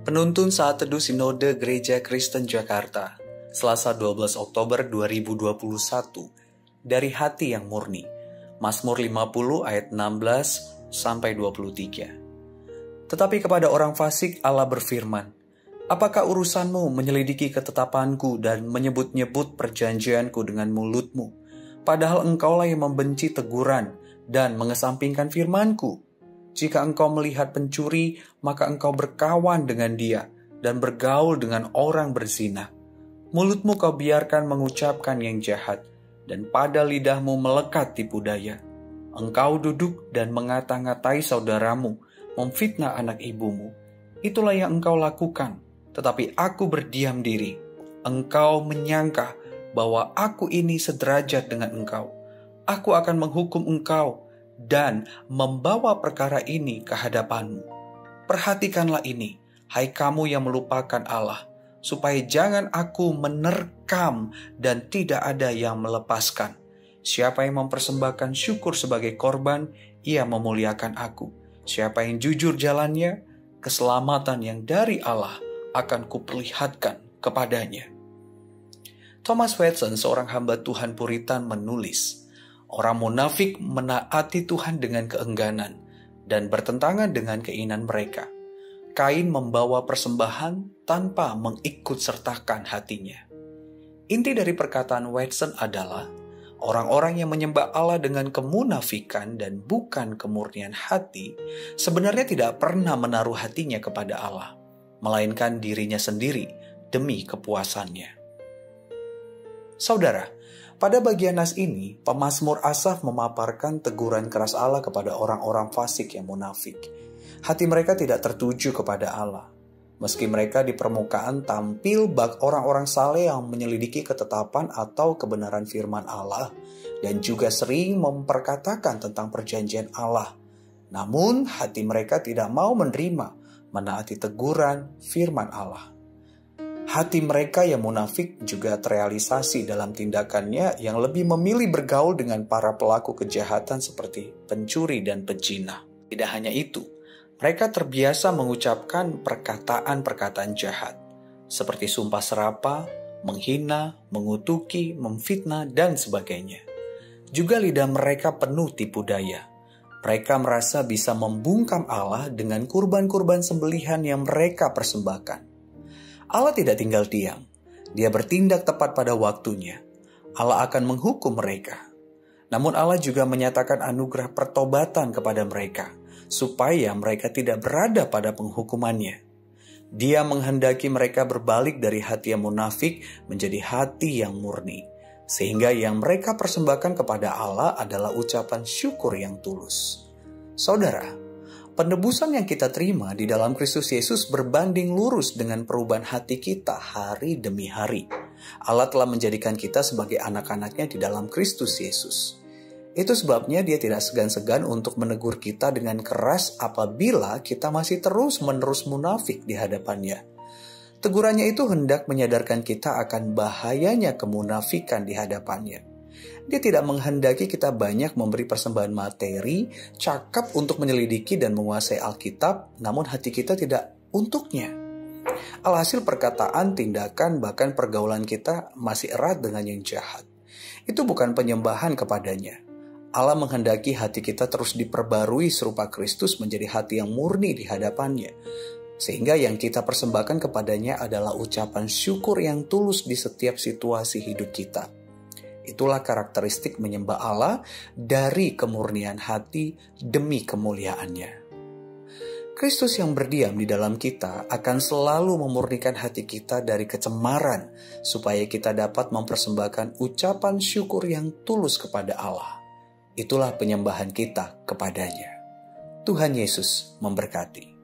Penuntun Saat Teduh Sinode Gereja Kristen Jakarta, Selasa 12 Oktober 2021, dari hati yang murni. Mazmur 50 ayat 16 sampai 23. Tetapi kepada orang fasik Allah berfirman, apakah urusanmu menyelidiki ketetapanku dan menyebut-nyebut perjanjianku dengan mulutmu, padahal engkaulah yang membenci teguran dan mengesampingkan firmanku? Jika engkau melihat pencuri, maka engkau berkawan dengan dia dan bergaul dengan orang berzina. Mulutmu kau biarkan mengucapkan yang jahat, dan pada lidahmu melekat tipu daya. Engkau duduk dan mengata-ngatai saudaramu, memfitnah anak ibumu. Itulah yang engkau lakukan, tetapi aku berdiam diri. Engkau menyangka bahwa aku ini sederajat dengan engkau. Aku akan menghukum engkau dan membawa perkara ini ke hadapanmu. Perhatikanlah ini, hai kamu yang melupakan Allah, supaya jangan aku menerkam dan tidak ada yang melepaskan. Siapa yang mempersembahkan syukur sebagai korban, ia memuliakan aku. Siapa yang jujur jalannya, keselamatan yang dari Allah akan kuperlihatkan kepadanya. Thomas Watson, seorang hamba Tuhan Puritan, menulis, orang munafik menaati Tuhan dengan keengganan dan bertentangan dengan keinginan mereka. Kain membawa persembahan tanpa mengikut sertakan hatinya. Inti dari perkataan Watson adalah orang-orang yang menyembah Allah dengan kemunafikan dan bukan kemurnian hati sebenarnya tidak pernah menaruh hatinya kepada Allah, melainkan dirinya sendiri demi kepuasannya. Saudara, pada bagian nas ini, pemazmur Asaf memaparkan teguran keras Allah kepada orang-orang fasik yang munafik. Hati mereka tidak tertuju kepada Allah. Meski mereka di permukaan tampil bak orang-orang saleh yang menyelidiki ketetapan atau kebenaran firman Allah, dan juga sering memperkatakan tentang perjanjian Allah. Namun, hati mereka tidak mau menerima, menaati teguran firman Allah. Hati mereka yang munafik juga terrealisasi dalam tindakannya yang lebih memilih bergaul dengan para pelaku kejahatan seperti pencuri dan pezina. Tidak hanya itu, mereka terbiasa mengucapkan perkataan-perkataan jahat, seperti sumpah serapa, menghina, mengutuki, memfitnah, dan sebagainya. Juga lidah mereka penuh tipu daya. Mereka merasa bisa membungkam Allah dengan kurban-kurban sembelihan yang mereka persembahkan. Allah tidak tinggal diam. Dia bertindak tepat pada waktunya. Allah akan menghukum mereka. Namun Allah juga menyatakan anugerah pertobatan kepada mereka, supaya mereka tidak berada pada penghukumannya. Dia menghendaki mereka berbalik dari hati yang munafik menjadi hati yang murni, sehingga yang mereka persembahkan kepada Allah adalah ucapan syukur yang tulus. Saudara, penebusan yang kita terima di dalam Kristus Yesus berbanding lurus dengan perubahan hati kita hari demi hari. Allah telah menjadikan kita sebagai anak-anaknya di dalam Kristus Yesus. Itu sebabnya Dia tidak segan-segan untuk menegur kita dengan keras apabila kita masih terus-menerus munafik di hadapannya. Tegurannya itu hendak menyadarkan kita akan bahayanya kemunafikan di hadapannya. Dia tidak menghendaki kita banyak memberi persembahan materi, cakap untuk menyelidiki dan menguasai Alkitab, namun hati kita tidak untuknya. Alhasil perkataan, tindakan, bahkan pergaulan kita masih erat dengan yang jahat. Itu bukan penyembahan kepadanya. Allah menghendaki hati kita terus diperbarui serupa Kristus menjadi hati yang murni di hadapannya. Sehingga yang kita persembahkan kepadanya adalah ucapan syukur yang tulus di setiap situasi hidup kita. Itulah karakteristik menyembah Allah dari kemurnian hati demi kemuliaannya. Kristus yang berdiam di dalam kita akan selalu memurnikan hati kita dari kecemaran, supaya kita dapat mempersembahkan ucapan syukur yang tulus kepada Allah. Itulah penyembahan kita kepadanya. Tuhan Yesus memberkati.